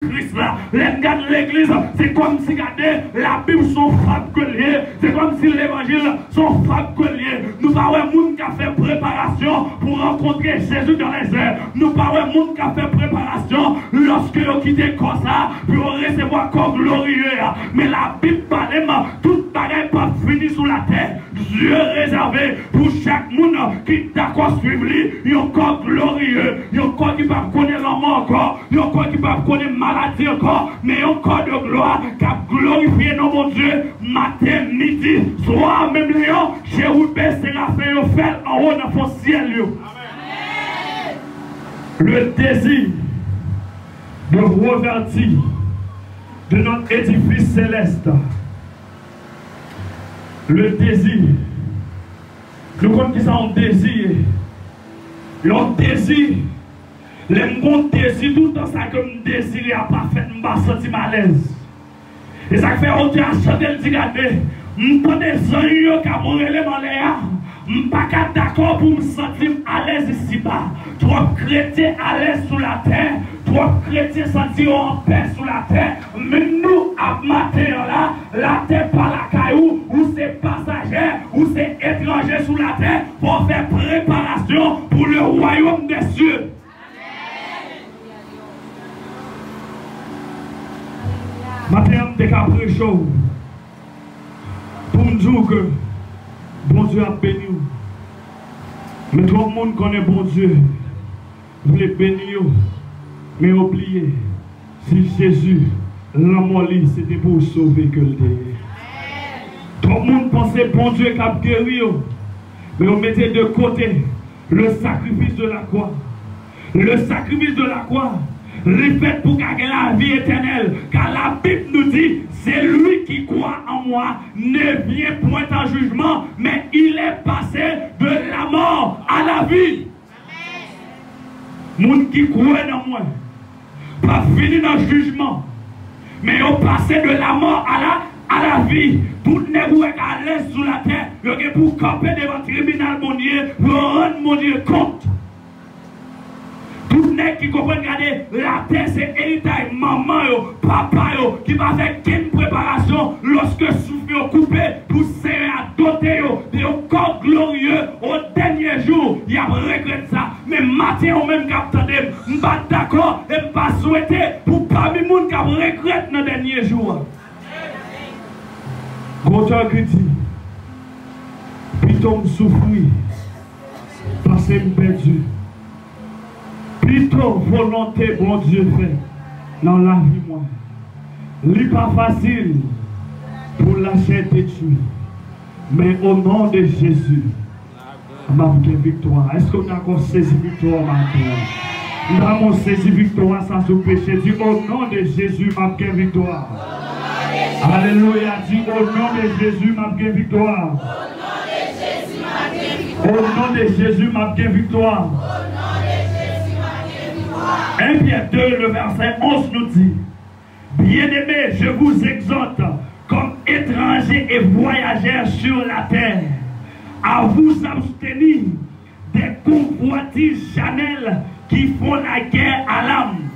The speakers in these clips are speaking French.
Christ là, l'église, c'est comme si regardez, la Bible sont frappes collier, c'est comme si l'évangile sont frappes collier. Nous parlons de monde qui a fait préparation pour rencontrer Jésus dans les airs. Nous parlons de monde qui a fait préparation lorsque vous quittez comme ça pour recevoir comme glorieux. Mais la Bible parle toute bagaille pas fini sous la terre. Dieu réservé pour chaque monde qui est d'accord suivre lui, un corps glorieux, un corps qui va connaître la mort encore, un corps qui va connaître maladie encore, mais un corps de gloire qui a glorifié nos mon Dieu matin, midi, soir, même Léon, chez Roubé, Séraphin, fait en haut dans le ciel. Le désir de revertir de notre édifice céleste. Le désir. Nous comptons qui ça on désir. L'on désir. Les bons désirs, tout le temps ça que je désire à pas fait, je me sens mal à l'aise. Et ça fait autant à chanter le dit, regardez, je ne suis pas des gens qui ont moré dans l'air. Je ne suis pas d'accord pour me sentir à l'aise ici-bas. Trop chrétiens à l'aise sous la terre. Trop chrétiens sentir en paix sous la terre. Mais nous, à matin là, la terre par la caillou, où c'est passager, où c'est étranger sous la terre, pour faire préparation pour le royaume des cieux. Matin, je suis après chaud. Pour me dire que bon Dieu a béni. Mais tout le monde connaît bon Dieu. Vous les bénir. Mais oubliez, si Jésus l'a moli, c'était pour sauver que le dé. Tout le monde pensait bon Dieu qui a guéri. Mais on mettait de côté le sacrifice de la croix. Le sacrifice de la croix. Répète pour gagner la vie éternelle. Car la Bible nous dit, c'est lui qui croit en moi, ne vient point en jugement, mais il est passé de la mort à la vie. Moun qui croit en moi, pas fini dans le jugement, mais il est passé de la mort à la vie. Tout le monde est à l'aise sous la terre, il est pour camper devant le tribunal, mon Dieu, pour rendre mon Dieu compte. Tout le monde qui comprend, regardez, la terre c'est héritage, maman, papa, qui va faire une préparation lorsque souffle est coupé pour serrer à doter de corps glorieux au dernier jour. Il y a regret ça. Mais matin, on même capteur, je ne suis pas d'accord et je ne suis pas souhaité pour parmi les gens qui regrettent dans le dernier jour. Auteur qui dit, plutôt me souffrir, parce que je suis perdu. Plutôt volonté, bon Dieu fait dans la vie, moi. Ce n'est pas facile pour la chair détruite. Mais au nom de Jésus, ma victoire. Est-ce qu'on a encore saisi victoire maintenant? Nous avons saisi victoire sans se péché. Dis au nom de Jésus, ma victoire. Alléluia. Dis au nom de Jésus, ma victoire. Au nom de Jésus, ma victoire. 1 Pierre 2, le verset 11 nous dit, bien-aimés, je vous exhorte, comme étrangers et voyageurs sur la terre, à vous abstenir des convoitises charnelles qui font la guerre à l'âme.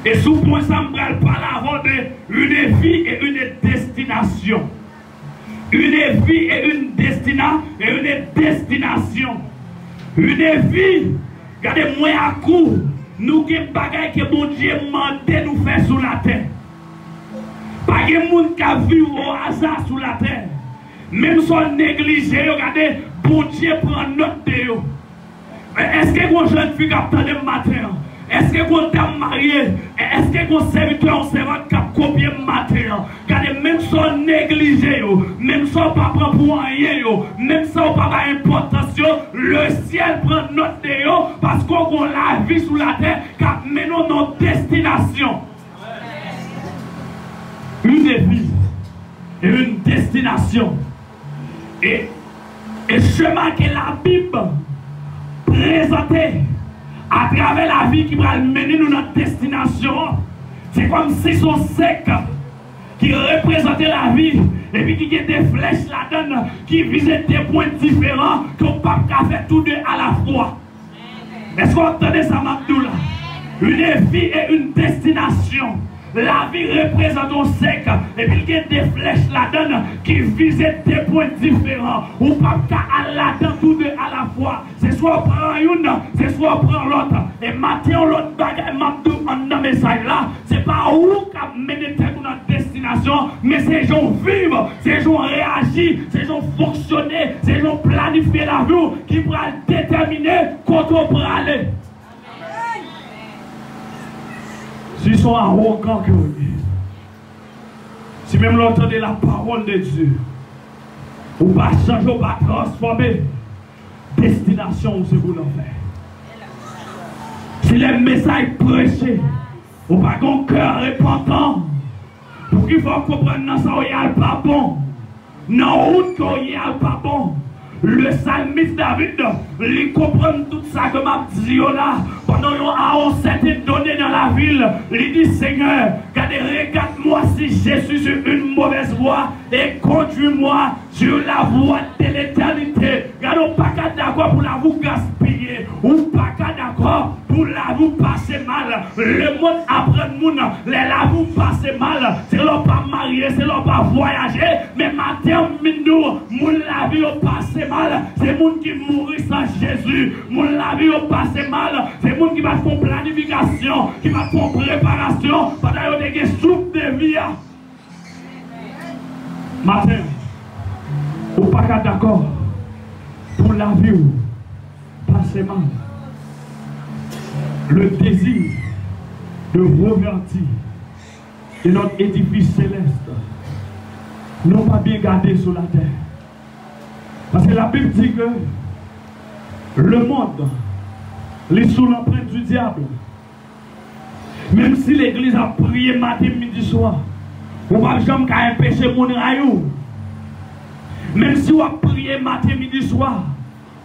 Et sous point ça me parle avant d'une vie et une destination. Une vie et une destination. Une vie, regardez-moi à coup. Nous qui bagaille que mon Dieu m'a nous faire sur la terre. Pas de monde qui a vu au hasard sur la terre. Même si on néglige, regardez, bon Dieu prend note de eux. Est-ce que vos jeunes filles captent le matin? Est-ce que vous êtes marié? Est-ce que vous serviteurs ou servantes qui copient le matin? Regardez, même si on néglige, même si on ne prend pas pour rien, même si on ne prend pas d'importance, le ciel prend note de eux parce qu'on a la vie sous la terre car menons notre destination. Une vie et une destination. Et chemin que la Bible présentait à travers la vie qui va mener nous notre destination, c'est comme si son sec qui représentait la vie et puis qui a des flèches là-dedans qui visaient des points différents qu'on ne peut pas faire tous deux à la fois. Est-ce qu'on entendait ça, Mabdoula? une vie et une destination. La vie représente un sec, et puis il y a des flèches là-dedans qui visent des points différents. Ou pas qu'à là-dedans tout deux à la fois. C'est soit on prend une, c'est soit on prend l'autre. Et maintenant, l'autre bagaille, dans message là, c'est pas où qu'a mené notre destination, mais c'est gens vivre, c'est gens réagir, c'est gens fonctionner, c'est gens planifier la vie qui pourra déterminer quand on pourra aller. S'ils sont arrogants que vous dites, si même l'entendez la parole de Dieu, ou pas changer, ou pas transformer, destination c'est pour l'enfer. Si les messages prêchés, ou pas qu'on cœur repentant, pour qu'il faut comprendre dans ça, il n'y a pas bon. Dans route qu'il n'y a pas bon. Le psalmiste David, il comprend tout ça que m'a dit là. Pendant qu'on s'était donné dans la ville, il dit Seigneur, regarde-moi si je suis sur une mauvaise voie et conduis-moi sur la voie de l'éternité. Regardons pas qu'à d'accord pour la vous gaspiller, ou pas qu'à d'accord pour la vous passer mal. Le monde apprend le monde, la vous passer mal. C'est l'on pas marié, c'est l'on pas voyager, mais matin, minou, mon la vie au passé mal. C'est monde qui mourit sans Jésus. Mon la vie au passé mal. C'est monde qui va faire planification, qui va faire préparation pendant qu'il y a des soupes de vie. Matin, ou pas qu'à d'accord pour la vie passer mal. Le désir de revertir de notre édifice céleste n'ont pas bien gardé sur la terre. Parce que la Bible dit que le monde est sous l'empreinte du diable. Même si l'église a prié matin, midi, soir, on va jamais empêcher mon rayon. Même si on a prié matin, midi, soir,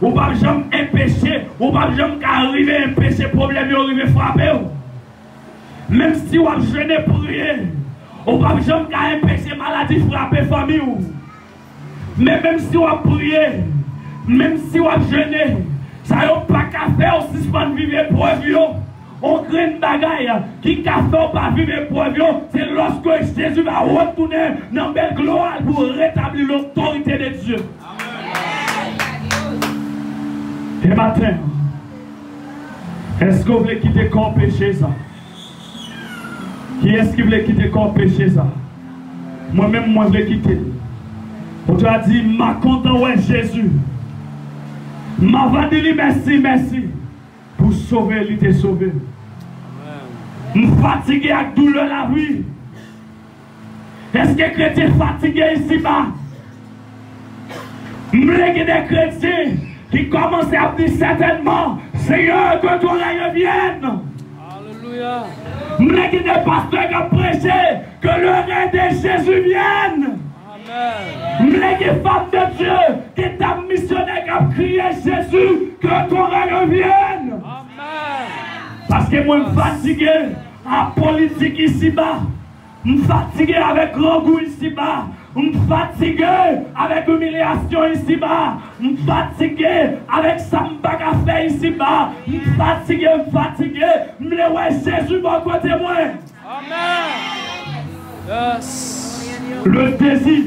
on va jamais empêcher, on va jamais arriver à empêcher problème et arriver frapper. Même si on a jeûné prier, on va jamais empêcher maladie frapper famille. Mais même si on a prié, même si on a jeûné, ça n'a pas qu'à faire aussi suspendre vivre épreuve. On crée une bagaille qui n'a pas vivre épreuve. C'est lorsque Jésus va retourner dans la belle gloire pour rétablir l'autorité de Dieu. Et matin, est-ce que vous voulez quitter le corps péché ça? Qui est-ce qui voulait quitter le corps péché ça? Moi-même, moi, je voulais quitter. On te a dit, ma content, ouais, Jésus. M'a va dire merci, merci. Pour sauver, il t'a sauvé. Je suis fatigué avec douleur la vie. Est-ce que les chrétiens sont fatigués ici-bas? Je veux des chrétiens qui commencent à dire certainement, Seigneur, que ton règne vienne. Alléluia. Je veux des pasteurs qui ont prêché que le règne de Jésus vienne. Amen. Je veux des femmes de Dieu qui t'ont missionné, qui ont crié Jésus, que ton règne vienne. Amen. Parce que moi, je suis fatigué en politique ici-bas. Je suis fatigué avec l'orgueil ici-bas. Je suis fatigué avec l'humiliation ici-bas. Je suis fatigué avec Samba Café ici-bas. Je suis fatigué, je me dis, Jésus va côté moi. Amen. Yes. Le désir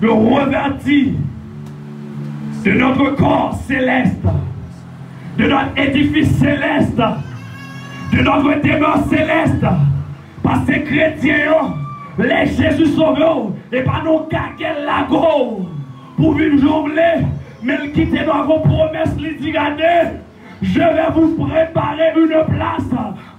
de revertir de notre corps céleste, de notre édifice céleste, de notre demeure céleste. Parce que les chrétiens, les Jésus sauveurs, et pas nous caquer la go pour vivre journée, mais le quitter nos promesses, les dit regardez, je vais vous préparer une place.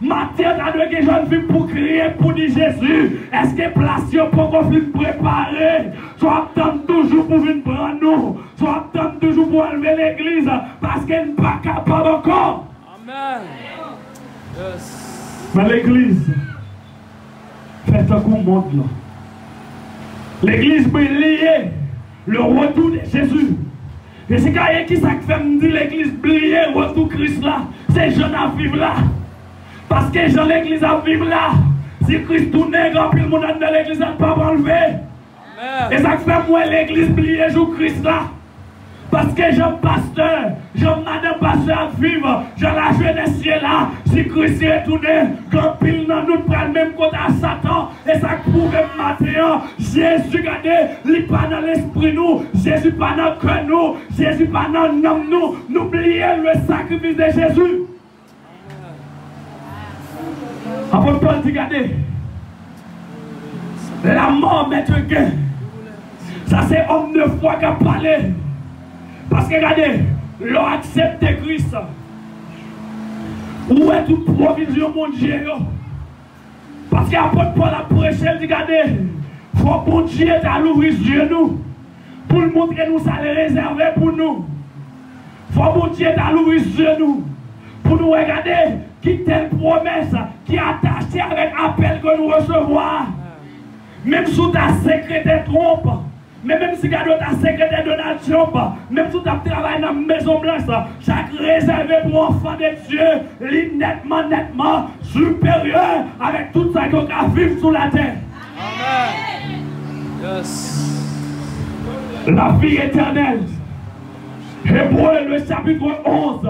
Ma tête a deux jeunes filles pour crier pour dire Jésus. Est-ce que place pour qu'on puisse préparer? Soit attendre toujours pour venir prendre nous, soit attendre toujours pour enlever l'église, parce qu'elle n'est pas capable encore. Amen. Yes. Mais l'église, faites un coup monde là. L'église peut lier le retour de Jésus. Et c'est quand qui ça fait me dire l'église briller le retour de Christ là. C'est gens à vivre là. Parce que gens l'église à vivre là. Si Christ tourne, grand pile monde dans l'église à pas enlever. Et ça fait moi l'église briller jour Christ là. Parce que j'aime pasteur, j'aime madame pasteur à vivre, j'ai la jeunesse qui est là, si Christ est retourné, quand pile dans nous prend le même côté à Satan, et ça prouve matin, Jésus, regardez, il n'est pas dans l'esprit nous, Jésus pas dans le cœur nous, Jésus pas dans l'homme nous, n'oubliez le sacrifice de Jésus. Apôtre Paul dit, regardez, la mort met un gain. Ça c'est homme de foi qui a parlé. Parce que regardez, l'on accepte Christ. Où est toute provision mon Dieu? Parce qu'apôtre Paul a prêché, il dit, regardez, il faut que mon Dieu t'ouvrir les yeux nous. Pour nous montrer nous ça les réservé pour nous. Il faut que mon Dieu t'ouvrir les yeux nous. Pour nous regarder qui telle promesse qui est attachée avec appel que nous recevons. Même sous ta secrétaire trompe. Mais même si tu as ta secrétaire Donald Trump, même si tu as travaillé dans la Maison Blanche, chaque réservé pour enfant de Dieu, est nettement supérieur avec tout ça qu'on a vivre sur la terre. Amen. Yes. La vie éternelle. Hébreu, le chapitre 11,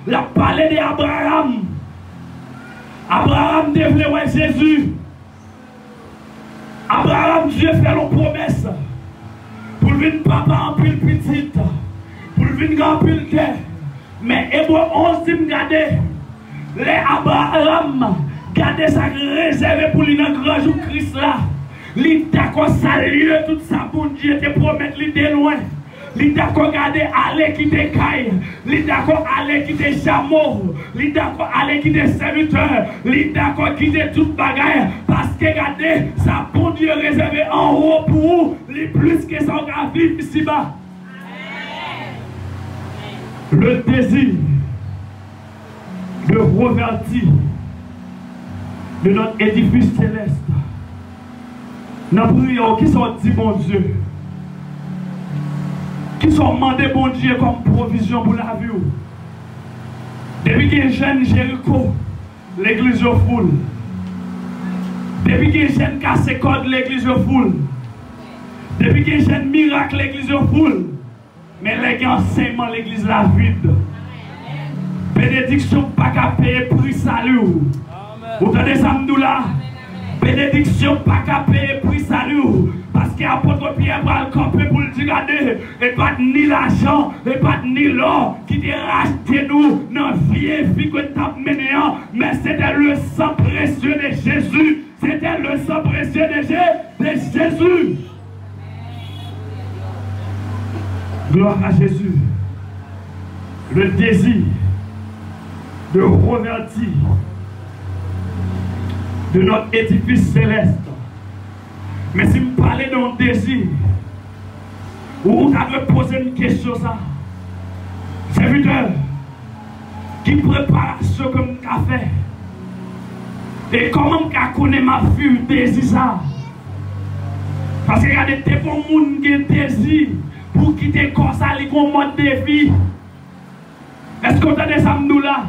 la parlé d'Abraham. Abraham devait voir Jésus. Abraham, Dieu fait une promesse. Pour venir papa en pile petite, pour venir grand pile terre. Mais Hébreu 11 dit, regardez, les Abraham, regardez ça réservé pour lui dans le grand jour Christ là. Il est d'accord saluer tout ça pour Dieu te promettre, il est loin. Il est d'accord garder aller qui te caille. Il est d'accord aller qui te chameau. Il est d'accord aller qui te serviteur. Il est d'accord qui te toute bagaille. Parce que regardez, ça pour Dieu réservé en haut pour vous. Il est plus que ça va vivre ici-bas. Le désir de revertir de notre édifice céleste. Nous prions qui sont dit mon Dieu. Qui sont demandés bon Dieu comme provision pour la vie. Depuis que jeune Jéricho, l'église est full. Depuis que jeune casse code, l'église est full. Depuis que jeune miracle, l'église est full. Mais les enseignements, l'église la vide. Bénédiction pas qu'à payer prix salut. Vous entendez ça nous là? Bénédiction pas qu'à payer prix salut. Parce qu'apôtre Pierre va le camper pour le dire, regardez, et pas ni l'argent, et pas ni l'or qui t'a racheté nous dans la vieille vie que tu as menée, mais c'était le sang précieux de Jésus. C'était le sang précieux de Jésus. Gloire à Jésus. Le désir de revertir de notre édifice céleste. Mais si vous parlez d'un désir, vous avez posé une question ça. Serviteur, qui prépare ce que vous avez fait? Et comment vous connaissez ma fille désir ça? Parce que regardez, des bons gens qui ont désir pour quitter comme ça, les mode de vie. Est-ce que vous entendez ça nous là?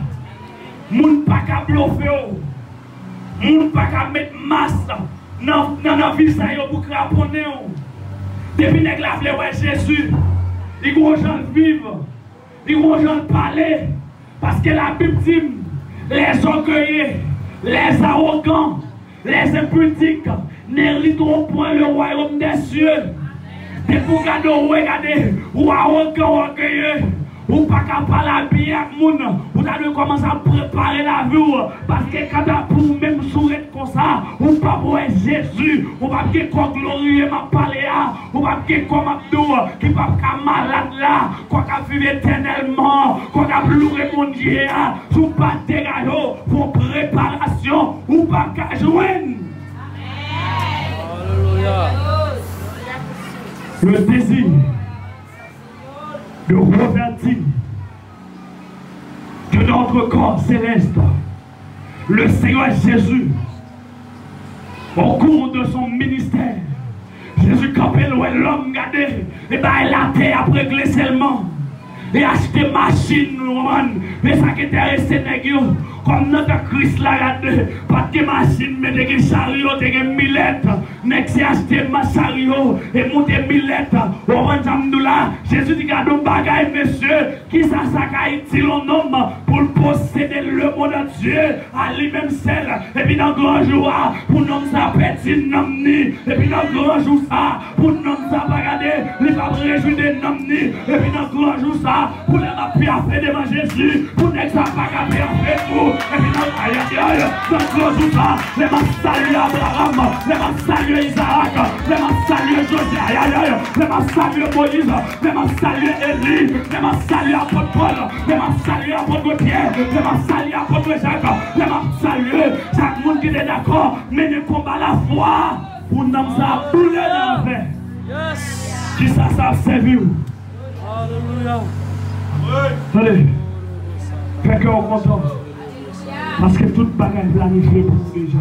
Moun pas qu'à bluffer, moun pas qu'à mettre masse dans la vie ça pour craponner. Depuis que la fleur ouais Jésus, ils vont gens vivre, ils vont gens parler, parce que la Bible dit les orgueilleux, les arrogants, les impudiques n'hériteront point le royaume des cieux. Et pour regarder, ou arrogant, orgueilleux, ou pas qu'à parler bien avec les gens, vous devez commencer à préparer la vie. Parce que quand vous même sourire comme ça, ou pas pour Jésus, ou pas que quoi glorieux m'a parlé là, ou pas que quoi m'a dit, qui pas qu'à malade là, quoi qu'à vivre éternellement, quoi qu'à pleurer mon Dieu, sous pas dégager, pour préparation, ou pas qu'à joindre. Alléluia. Le désir de revertir de notre corps céleste, le Seigneur Jésus, au cours de son ministère, Jésus campait l'homme gardé, et bien il a été après seulement, et acheté machine, mais ça qui était resté comme notre Christ l'a regardé, pas de machine, mais des chariots, des millettes, Nek si acheté Machario et monté Millette. Au là, Jésus dit gardons bagaille, monsieur, qui ça Haïti l'homme pour posséder le monde entier à lui-même seul. Et puis dans le grand jour, pour nous ça petit nomni. Et puis dans le grand jour, ça, pour nous ça pas regarder, les pas réjouir des nomni. Et puis dans le grand jour, ça, pour les pas faire devant Jésus, pour nous ça pas regarder avec nous. Et puis dans le grand jour, ça, les m'a salué Abraham, les m'a salué Isaac, les m'a salué José, les m'a salué Moïse, les m'a salué Élie, les m'a salué apôtre Paul, les m'a salué apôtre Pierre, les m'a salué apôtre Jacques, les m'a salué chaque monde qui est d'accord, mais ne combat la foi pour nous ça bouler dans la paix. Qui ça servi où? Alléluia. Attendez, fait que on content. Parce que toute bagaille planifiée pour nous déjà.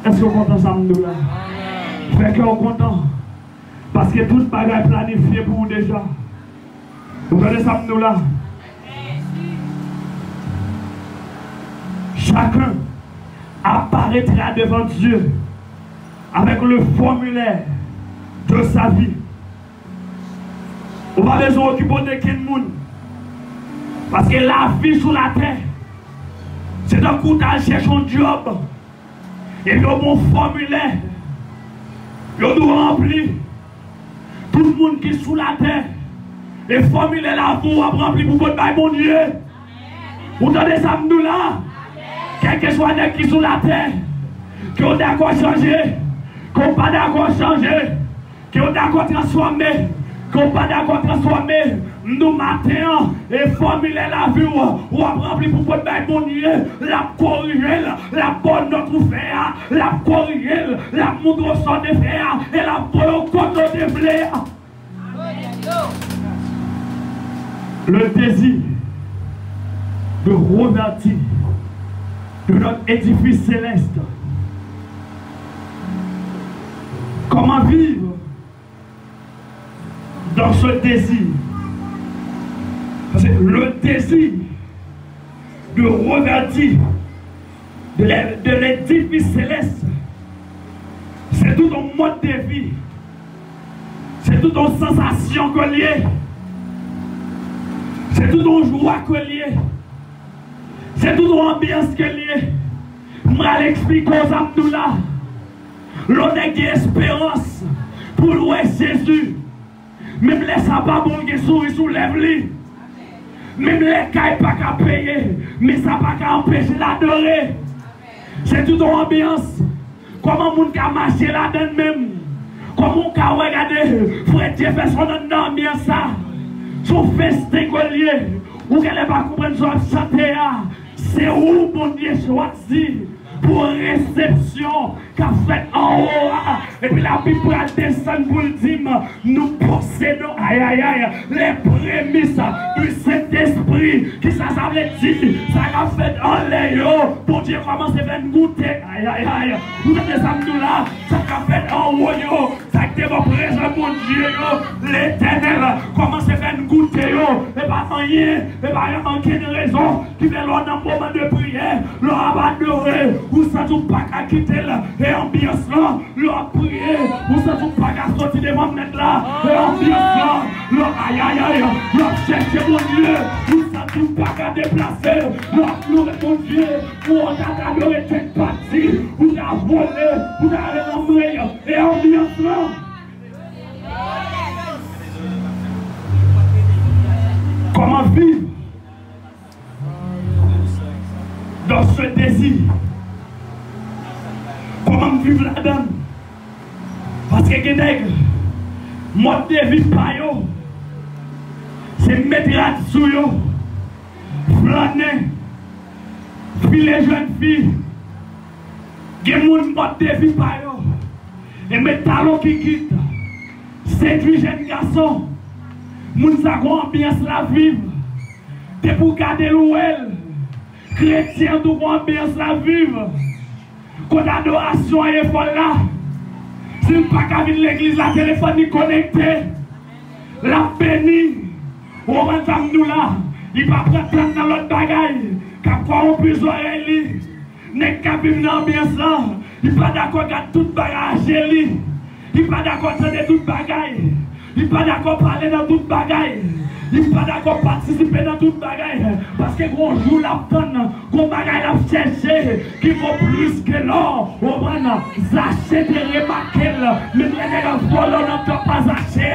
Est-ce qu'on content ça nous là? Fait que on content. Parce que toute bagaille planifiée pour nous déjà. Vous voyez ça nous là? Chacun apparaîtra devant Dieu avec le formulaire de sa vie. On va besoin d'occuper de quel monde. Parce que la vie sur la terre, c'est un coup d'aller chercher un job. Et il y a mon formulaire. Il y a nous rempli. Tout le monde qui est sous la terre. Et formulaire là, vous rempli pour votre bail, mon Dieu. Vous entendez ça, nous là? Quel que soit les qui sous la terre, qui ont d'accord changer, qui n'ont pas d'accord changer, qui ont d'accord transformer, qui n'ont pas d'accord transformer, nous matin, et formuler la vie, ou à remplir pour votre bail, mon Dieu, la corriger, la bonne notre faire, la corriger, la moudre son de faire, et la bonne contre de faire. Le désir de revêtir de notre édifice céleste. Comment vivre dans ce désir? Parce que le désir de revêtir de l'édifice céleste, c'est tout un mode de vie, c'est tout une sensation que lié, c'est tout une joie que lié. C'est toute l'ambiance que lié. Je vais l'expliquer aux âmes là. L'on a une espérance pour louer Jésus. Même les sabbats bon qui souris sous les même les cailles pas qu'à payer, mais ça pas qu'à empêcher l'adorer. C'est toute l'ambiance. Comment on peut marcher là-dedans même. Comment on peut regarder Frère Dieu fait son ambiance ça. Son festin que lié. Ou qu'elle n'est pas comprendre son chanter. C'est où mon Dieu choisi pour réception qu'a fait en haut. Et puis la Bible descend pour le dire, nous possédons les prémices du Saint-Esprit. Qui ça veut dire? Ça a fait en l'air. Pour Dieu commence à faire goûter. Vous avez des amis là, ça a fait en haut. Ça a été présent mon Dieu. L'Éternel commence à faire goûter. Et pas rien, et pas aucune raison qui fait l'on dans le moment de prière. L'on a adoré. Vous ne savez pas qu'à quitter et ambiance là, l'on prié, vous ne savez pas qu'à sortir de mon mettre là, et ambiance là, l'on aïe, l'on cherche mon Dieu, vous ne savez pas qu'à déplacer, l'on ploure mon Dieu, vous avez adoré cette partie, vous avez volé, vous avez rembré, et ambiance là. Comment vivre dans ce désir? Comment vivre là-dedans? Parce que les nègres, mode de vie pas yo, c'est mettre là-dessous yo, flâner, filer jeunes filles, gen moun mode de vie pas yo, et mettre talons qui quitte, séduire jeunes garçons, moun sa gon ambiance la vivre, t'es pour garder l'ouel, chrétien tout gon ambiance la vivre. Quand l'adoration est folle là, si nous pas qu'à venir l'église, la téléphonie connectée, la bénie, on va nous là, il va prendre dans l'autre bagaille, car quoi on puisse oreille, n'est qu'à vivre dans l'ambiance là, Il n'est pas d'accord avec tout bagage. Il n'est pas d'accord avec tout bagage. Il n'est pas d'accord parler dans toute bagaille. Il n'est pas d'accord participer dans toute bagaille. Parce que gros jour la donne, gros bagaille la chercher, qui vaut plus que l'or. Au moins, Zaché de remarquer, mais les nègres volent, on ne peut pas Zaché.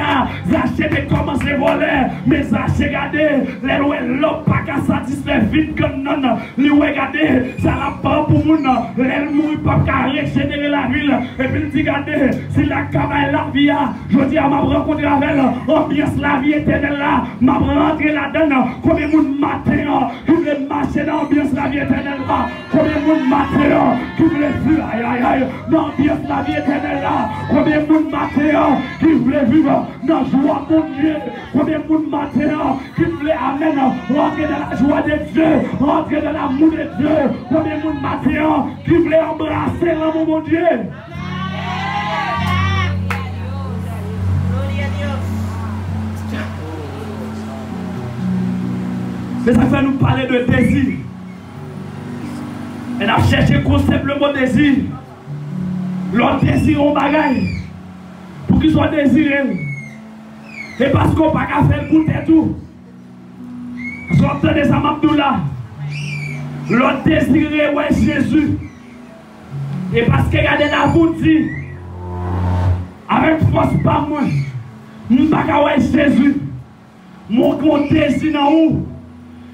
Zaché de commencer à voler, mais Zaché, regardez, les loués l'eau pas qu'à satisfaire vite comme non. Les loués, regardez, ça n'a pas pour nous. Les mourir pas qu'à régénérer la ville. Et puis il dit, regardez, si la caméra la vie, je dis à ma rencontre avec l'ambiance la vie éternelle là. Je vais rentrer là-dedans. Combien de monde matin qui veut marcher dans l'ambiance la vie éternelle là? Combien de monde matin qui veut vivre dans l'ambiance la vie éternelle là? Combien de monde matin qui veut vivre dans la joie de Dieu? Combien de monde matin qui veut amener rentrer dans la joie de Dieu, rentrer dans l'amour de Dieu? Combien de monde matin qui veut embrasser l'amour de Dieu? Mais ça fait nous parler de désir. Et on a cherché concept le mot désir. L'on désire un bagaille pour qu'il soit désiré. Et parce qu'on n'a pas qu'à faire goûter tout. Parce qu'on entend ça Mabdoula. L'on désiré ouais Jésus. Et parce que regardez la boutique. Avec force pas moi. Je ne pas qu'à ouais Jésus. Mon désir dans où?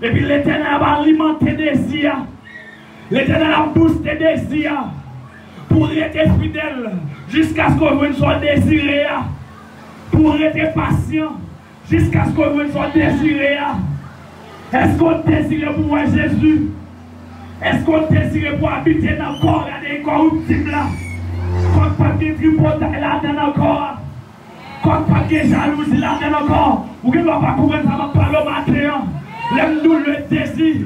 Et puis l'Éternel va alimenter des désirs. L'Éternel va booster des désirs. Pour être fidèle jusqu'à ce qu'on soit désiré. Pour être patient jusqu'à ce qu'on soit désiré. Est-ce qu'on désire pour voir Jésus? Est-ce qu'on désire pour habiter dans le corps incorruptible là? Quand pas de tripotaille là dans le corps. Quand pas de jalousie là dans le corps. Vous ne pouvez pas comprendre ça va parler au matin. Lève-nous le désir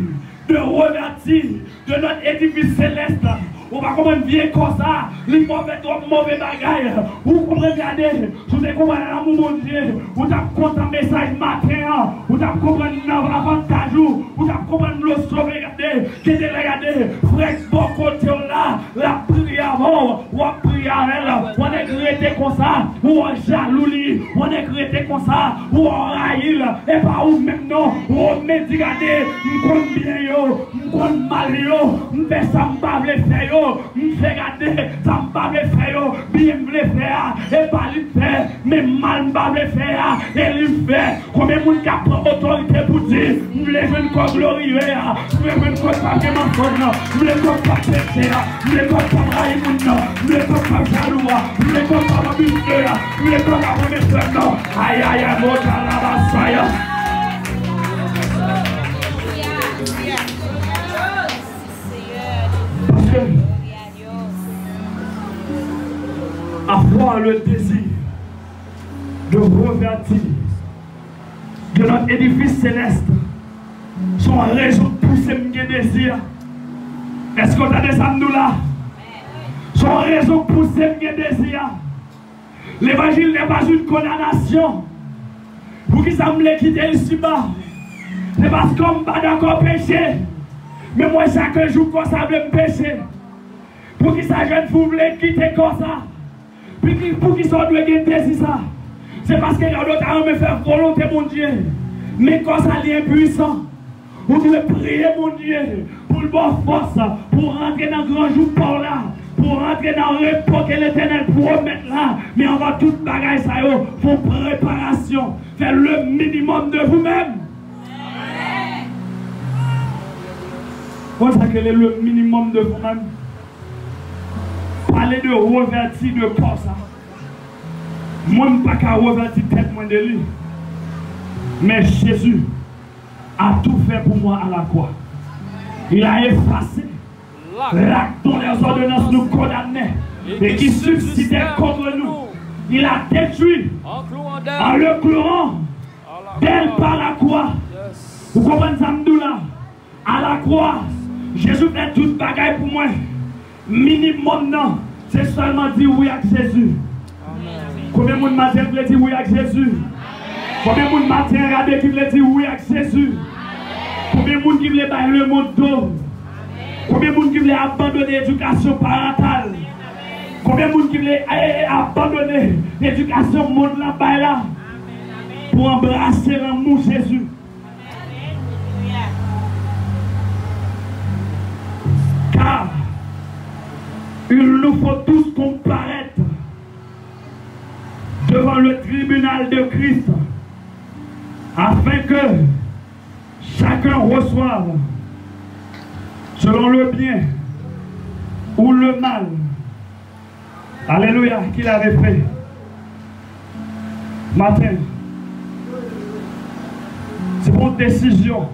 de revertir de notre édifice céleste. On va comment bien comme ça, les mauvais bagailles. Vous comprenez, regardez, vous avez compris l'amour de Dieu, vous avez compris un message matin, vous avez compris l'avantage, vous avez compris le sauver, regardez, regardez, frère, bon côté là, la prière avant, ou la prière elle, on est créé comme ça, ou on jaloux, on est créé comme ça, ou on raïl, et pas où même non, on me dit, regardez, je compte bien, je compte mal, je fais ça, je vais faire. Je fais garder, ça ne pas le faire, bien me le faire, et pas le faire, mais mal ne pas le faire, et le faire. Combien de monde qui a pris autorité pour dire, je voulais une quoi glorieux, je voulais une quoi pas de mensonge, je voulais pas pécher, je voulais pas travailler mon nom, je voulais pas jaloux, je voulais pas m'abuser, je voulais pas remettre non. Aïe aïe aïe, mon talabassaïa. Avoir le désir de revertir de notre édifice céleste, son raison de pousser mes désirs. Est-ce qu'on a des âmes là? Son raison de pousser mes désirs. L'évangile n'est pas une condamnation. Pour qui ça me l'a quitté ici-bas? C'est parce qu'on ne pas d'accord péché. Mais moi, chaque jour, quand ça veut me pécher. Pour qui ça jeune vous voulez quitter comme ça? Pour qui ça doit gagner ça? C'est parce que l'autre me fait volonté, mon Dieu. Mais quand ça est impuissant, vous devez prier, mon Dieu, pour le bon force, pour rentrer dans le grand jour par là, pour rentrer dans le repos que l'Éternel promet là. Mais on va toute bagaille, ça y est, pour préparation. Faire le minimum de vous-même. Vous savez quel est le minimum de vous-même? Parler de revertir de corps ça. Moi, je ne peux pas revertir tête moins de lui. Mais Jésus a tout fait pour moi à la croix. Il a effacé l'acte dont les ordonnances nous condamnaient et qui subsistait contre nous. Il a détruit en le clouant d'elle par la croix. Vous comprenez ça, là? À la croix, Jésus fait toute bagaille pour moi. Minimum non, c'est seulement dire oui à Jésus. Combien de monde matin veut dire oui à Jésus? Combien de monde matin regardez qui veut dire oui à Jésus? Combien de monde qui veut bailler le monde d'eau? Combien de monde qui veut abandonner l'éducation parentale? Combien de monde qui veut abandonner l'éducation monde là-bas là pour embrasser l'amour de Jésus? Car il nous faut tous comparaître devant le tribunal de Christ afin que chacun reçoive selon le bien ou le mal. Alléluia, qu'il avait fait. Matin, c'est pour une décision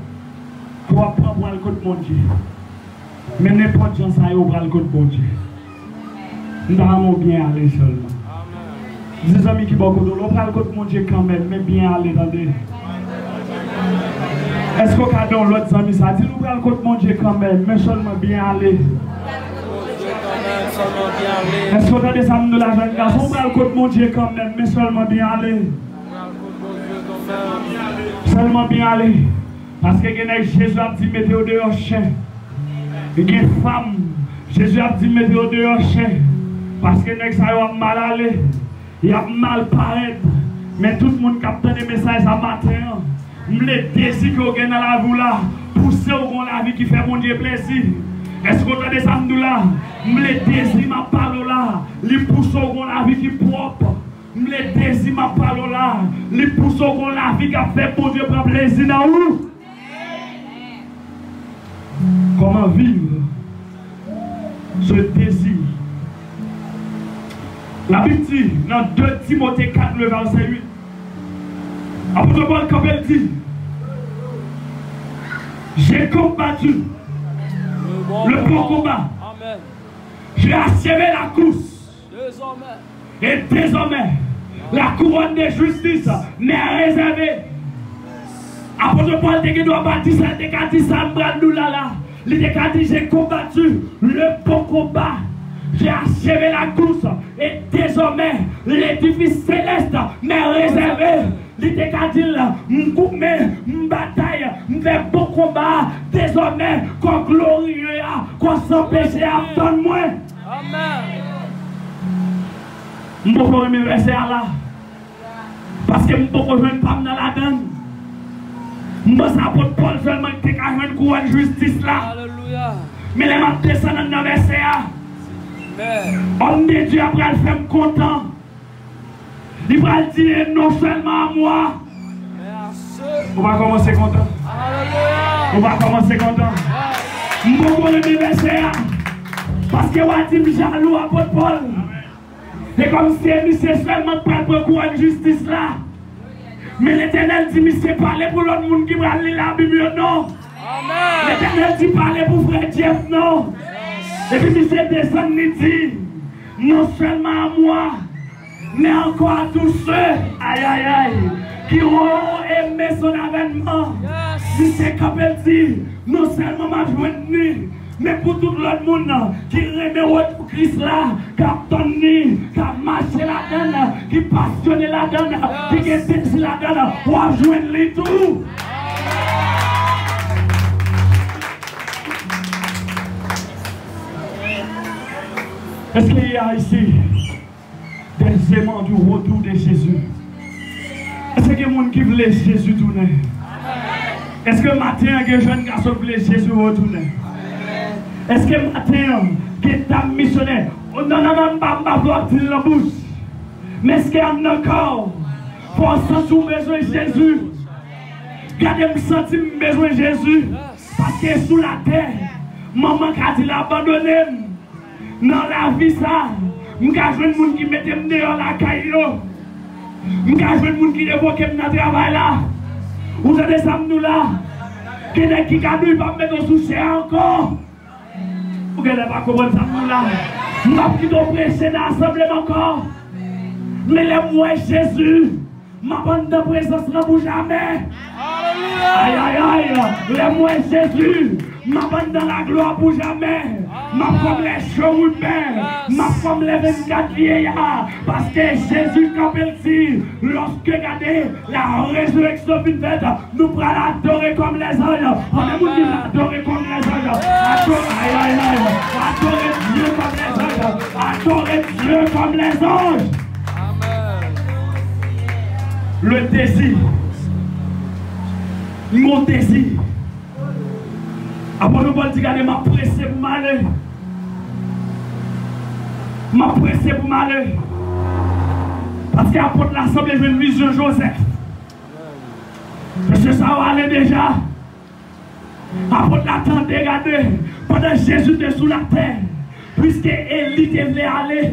qu'on va prendre pour le côté de mon Dieu. Mais n'importe qui ça va le côté de mon Dieu. Nous allons bien aller seulement. Des amis qui vont on va le côté de mon Dieu quand même, mais bien aller dans des. Est-ce qu'on a dans l'autre ami ça dit nous allons le côté de mon Dieu quand même, mais seulement bien aller. Est-ce qu'on a des amis de la jeune garçon? On va le côté de mon Dieu quand même, mais seulement bien aller. Seulement bien aller. Parce que Jésus a dit mettez au dehors chien. Et qu'il y a une femme, Jésus a dit mettez au dehors chien. Parce que ça a mal aller. Il a mal paraître. Mais tout le monde capte des messages à matin. Le désir que vous avez dans la vie là, pousser au la vie qui fait mon Dieu plaisir. Est-ce qu'on a des amis là? Le désir ma parole là, les pousse au la vie qui est propre. Le désir ma parole là, les pousse au la vie qui a fait pour Dieu prendre plaisir dans vous. Comment vivre ce désir? La Bible dit dans 2 Timothée 4, le verset 8. Apôtre Paul, comme elle dit, j'ai combattu le bon combat. J'ai achevé la course. Et désormais, la couronne de justice m'est réservée. Apôtre Paul, il doit bâtir ça, il a dit ça, il a dit j'ai combattu le bon combat. J'ai achevé la course et désormais l'édifice céleste m'est réservé. Il a dit je bataille, je fais bon combat. Désormais, qu'on glorieux, qu'on s'empêche à donne-moi. Amen. Je ne peux pas me verser là. Parce que je ne peux pas jouer une femme dans la donne. Je ne peux pas Paul seulement qui a une couronne de justice là. Alléluia. Mais les mains descendent dans le verset. Homme de Dieu après le faire content. Il va dire non seulement à moi. On va commencer content. Alléluia. On va commencer content. Je vais prendre le verset. Parce que on dit jaloux à votre Paul. C'est comme si monsieur seulement pas pour couronne de justice là. Mais l'Éternel dit monsieur parler pour l'autre monde qui va lire la Bible non. L'Éternel dit parler pour frère Jeff non. Et puis monsieur descend et dit non seulement à moi, mais encore à tous ceux aïe aïe aïe qui ont aimé son avènement. Monsieur Capel dit non seulement m'a joindre, mais pour tout l'autre monde qui remet au Christ là, qui a donné, qui a marché la donne, qui passionné la donne, qui a désiré la donne, pour joindre les tout. Est-ce qu'il y a ici des aimants du retour de Jésus? Est-ce qu'il y a des gens qui veulent Jésus tourner? Est-ce que matin, il y a des jeunes garçons qui veulent Jésus retourner? Est-ce que matin, il y a des missionnaires? Non, non, non, pas dire la bouche. Mais est-ce qu'il y a encore force sous besoin de Jésus? Gardez-moi senti besoin de Jésus. Parce que sous la terre, maman a dit l'abandonner. Dans la vie, ça, je vais jouer des gens qui mettent dehors la caillou. Je vais jouer des gens qui évoquent dans le travail là. Vous avez des amis là. Qui ne pas mettre sous cher encore. Vous n'avez pas compris ça là. Je ne vais pas prêcher dans l'assemblée encore. Mais les mois Jésus, ma bande de présence ne bouge jamais. Aïe aïe aïe. Les mois Jésus. Ma bande dans la gloire pour jamais. Ma femme les cheveux ma femme les 24 vieillards. Parce que Jésus, quand il dit, lorsque regardez la résurrection d'une fête, nous pourrons l'adorer comme les anges. On a voulu l'adorer comme les anges. Adorer Dieu comme les anges. adorer Dieu comme les anges. Amen. Le désir. Mon désir. Après nous, Paul dit, regardez, m'a pressé pour m'aller. M'a pressé pour m'aller. Parce qu'après l'Assemblée, j'ai une vision de Joseph. Parce que ça va aller déjà. Après l'attendre, regardez, pendant que Jésus était sous la terre, puisque Élie devait aller,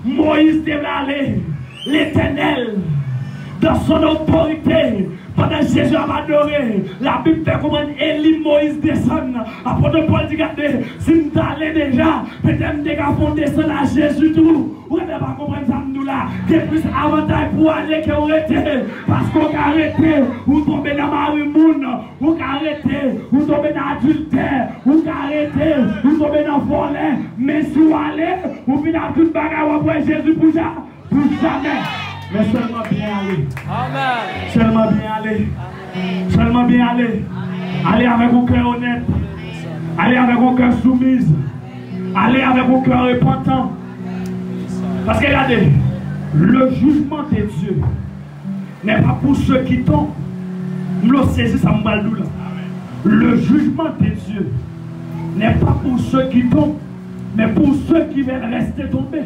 Moïse devait aller, l'Éternel, dans son autorité, pendant que Jésus a adoré, la Bible fait comprendre Élie, Moïse descendent. Après de Paul dit, regardez, si nous allons déjà, peut-être nous descendre à Jésus tout. Vous ne pouvez pas comprendre ça, nous là. Il y a plus avantage pour aller que vous arrêtez. Parce qu'on a arrêté, vous tombez dans Marie-Moun, vous arrêtez, vous tombez dans adultère, vous arrêtez, vous tombez dans volet. Mais si vous allez, vous venez à toute bagarre après Jésus pour ça, pour jamais. Mais seulement bien aller. Amen. Seulement bien aller. Amen. Seulement bien aller. Amen. Allez avec un cœur honnête. Allez avec un cœur soumise. Allez avec un cœur repentant. Parce que regardez, le jugement de Dieu n'est pas pour ceux qui tombent. Je le saisis, ça me va là. Le jugement de Dieu n'est pas pour ceux qui tombent, mais pour ceux qui veulent rester tombés.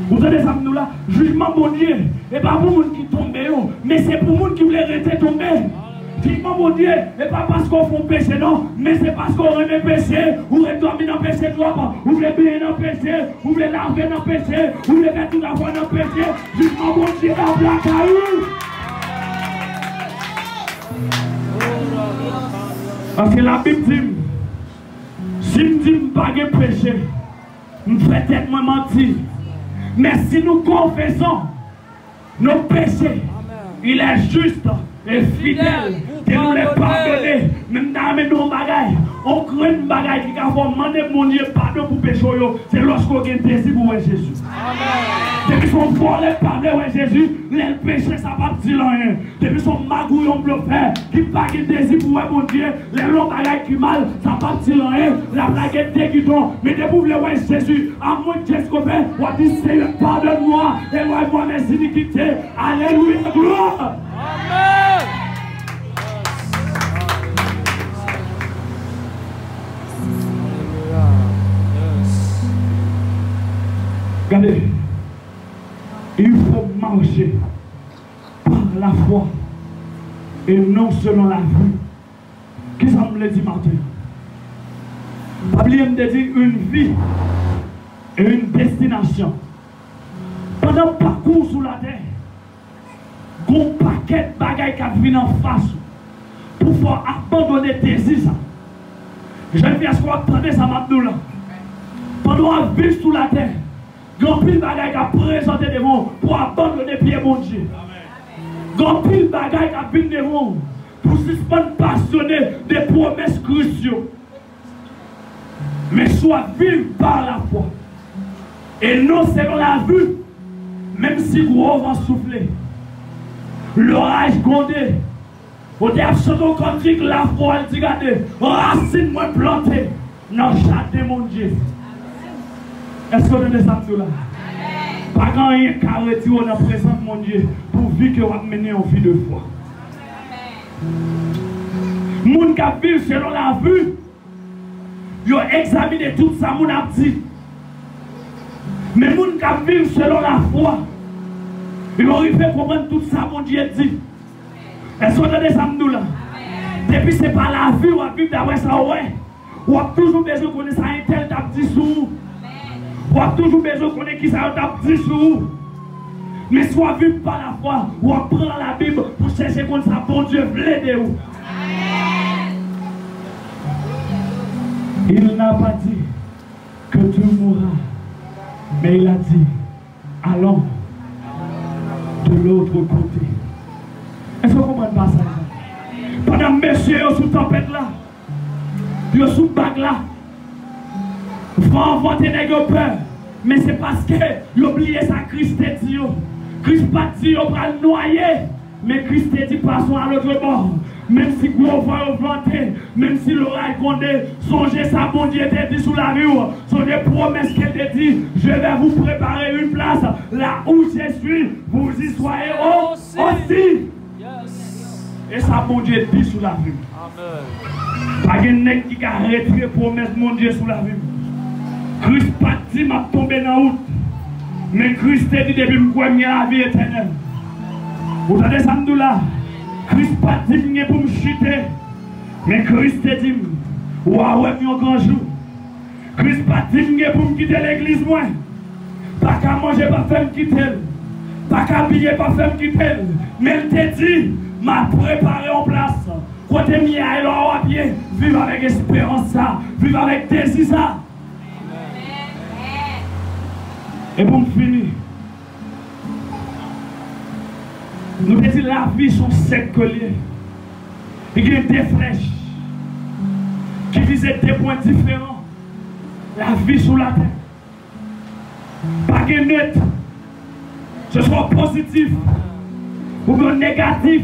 Vous entendez ça, nous là? Jugement bon Dieu, et pas pour les gens qui tombent, mais c'est pour les gens qui voulaient rester tombés. Jugement bon Dieu, et pas parce qu'on fait péché, non, mais c'est parce qu'on remet péché, ou retombe dans le péché droit, ou voulez bien dans le péché, ou voulez laver dans le péché, ou voulez mettre tout la fois dans le péché. Jugement bon Dieu, dans la caillou. Parce que la Bible dit, si je ne dis pas de péché, je fais tête moi mentir. Mais si nous confessons nos péchés, il est juste et fidèle de nous les pardonner. Même dans nos bagailles, on crée une bagaille qui va demander mon Dieu pardon pour péché. C'est lorsqu'on a un désir pour Jésus. Depuis son volet parler à Jésus, les péchés ça va dire rien. Depuis son magouillon bluffé qui pas de désir pour mon Dieu, les longs bagailles qui mal, ça va dire rien. La blague déguidon. Mais depuis vous voulez voir Jésus, à moins de Jésus qu'on fait, on dit Seigneur, pardonne-moi et moi mes iniquités. Alléluia, gloire. Amen. Regardez, il faut marcher par la foi et non selon la vue. Qui ça me l'a dit Martin? Bible me dit une vie et une destination. Pendant le parcours sur la terre, il y a un paquet de bagailles qui viennent en face pour faire abandonner tes désirs. Je viens à ce qu'on attendait ça maintenant. Pendant la vie sur la terre, il y a un pile de bagailles qui a présenté devant pour abandonner pied mon Dieu. Il y a un pile de bagailles qui viennent devant pour suspendre passionné des promesses cruciaux. Mais soit vivre par la foi. Et non selon la vue, même si gros vent souffler. L'orage grondé. On dit absolument comme dit que la foi, elle dit, regardez, racine moi plantée. Non, jardin mon Dieu. Est-ce que vous avez ça là? Pas quand il y a un carré dans la présence mon Dieu pour vivre que vous avez mené en vie de foi. Les gens qui vivent selon la vue, ils ont examiné tout ça, mon a dit. Mais les gens qui vivent selon la foi, ils ont arrivé à comprendre tout ça, mon Dieu dit. Est-ce que vous avez ça là? Depuis ce n'est pas la vie, on va vivre d'après ça, ouais. On a toujours besoin de connaître ça, un tel t'a dit sous. On a toujours besoin de connaître qui ça t'a dit sous. Mais soit vivre par la foi, on prend la Bible pour chercher comme ça, bon Dieu, voulait de vous. Il n'a pas dit que tu mourras, mais il a dit, allons de l'autre côté. Est-ce que vous comprenez pas ça? Pendant que messieurs sont sous tempête là, ils sont sous bague là, vont inventer des peur, mais c'est parce qu'ils ont oublié ça, Christ est dit. Christ pas dit qu'on va le noyer, mais Christ est dit passons à l'autre bord. même si gros vent planté, même si l'oreille condé, songez ça, bon Dieu t'a dit sous la rue, songez promesse qu'elle t'a dit, je vais vous préparer une place, là où je suis, vous y soyez aussi. Et ça, mon Dieu dit sous la rue. Pas de nègre qui a retiré promesse, mon Dieu, sous la rue. Christ pas dit m'a tombé dans la route, mais Christ t'a dit depuis que je la vie éternelle. Vous entendez ça, nous là? Christ pas dit pour me chuter, mais Christ t'a dit, waouh, un grand jour. Christ pas dit pour me quitter l'église, moi. Pas qu'à manger, pas faire me quitter. Pas qu'à habiller, pas faire me quitter. Mais il t'a dit, m'a préparé en place. Côté mien, elle a à pied. Vive avec espérance, ça. Vive avec désir, ça. Et pour me finir, nous disons que la vie sont 5 colliers. Il y a des flèches qui visent des points différents. La vie sur la terre. Pas de neutre. Ce soit positif ou bien négatif.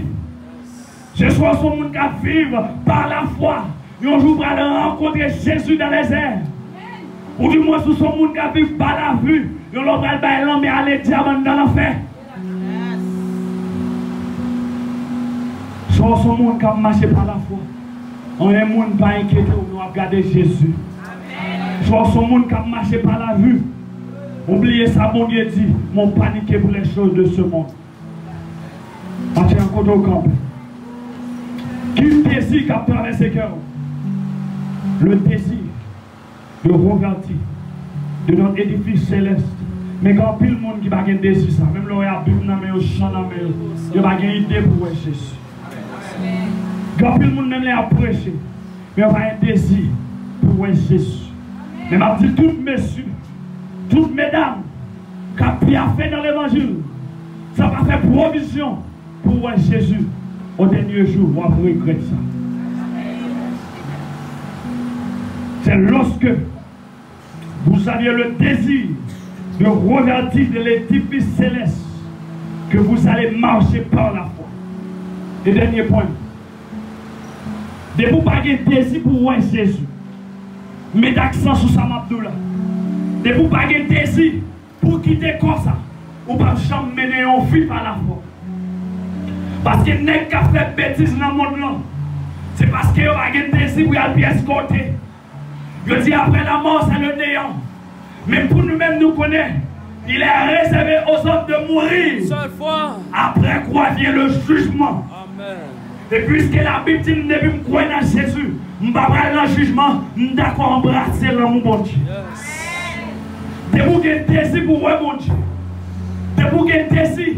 Ce soit son monde qui vivre par la foi. Et un jour, va rencontrer Jésus dans les airs. Ou du moins, sous son monde qui vivre par la vue. Et on va aller aller diamant dans l'enfer. Soit son monde qui marche par la foi. On est un monde pas inquiété, on va regarder Jésus. Soit son monde qui marche par la vue. Oubliez ça, mon Dieu dit, mon paniqué pour les choses de ce monde. On tient compte au camp. Qui désire qui a traversé le cœur? Le désir de revertir de notre édifice céleste. Mais quand pile le monde qui va gagner désir ça, même l'oreille à Bible, mais chant dans mais il va gagner idée pour Jésus. Quand pile le monde même les a prêché, mais on va un désir pour Jésus. Mais m'a dit toutes messieurs, toutes mesdames, qui a bien fait dans l'évangile, ça va faire provision pour Jésus. Au dernier jour, on va regretter ça. C'est lorsque vous aviez le désir de revertir de l'édifice céleste que vous allez marcher par la foi. Et dernier point. De vous pas de désir pour voir Jésus. Mettez l'accent sur ça, Abdoula. De vous pas de désir pour quitter comme ça. Ou pas jamais mener un fil par la foi. Parce que n'est qu'à faire bêtise dans le monde là. C'est parce qu'il y a un désir pour y aller escorter. Je dis après la mort, c'est le néant. Mais pour nous-mêmes, nous connaissons. Il est réservé aux hommes de mourir. Seule fois. Après quoi vient le jugement. Amen. Et puisque la Bible dit que je me croire dans Jésus, je ne vais pas aller dans le jugement, je suis d'accord embrasser l'amour bon Dieu. De vous qui désir pour voir mon Dieu. De vous qui désir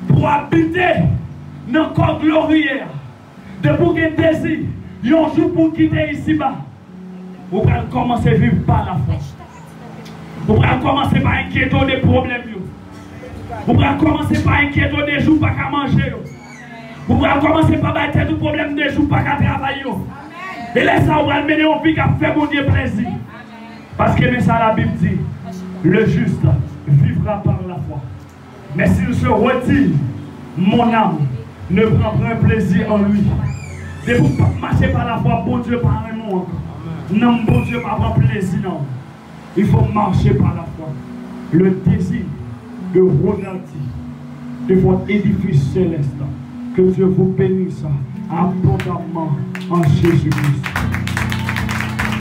pour habiter dans le corps glorieux. De vous qui désir, un jour pour quitter ici-bas. Vous allez commencer à vivre par la foi. Vous allez commencer par inquiéter des problèmes. Vous allez commencer par inquiéter des jours pas qu'à manger. Vous allez commencer par battre tout problème des jours pas qu'à travailler. Et laissez ça, vous allez mener un pic à faire mon Dieu plaisir. Parce que ça la Bible dit, le juste vivra par la foi. Mais s'il se retire, mon âme ne prend pas plaisir en lui. Et vous marchez par la foi, bon Dieu, par un mot encore. Non, bon Dieu, pas avoir plaisir, non. Il faut marcher par la foi. Le désir de revertir de votre édifice céleste. Que Dieu vous bénisse abondamment en Jésus-Christ.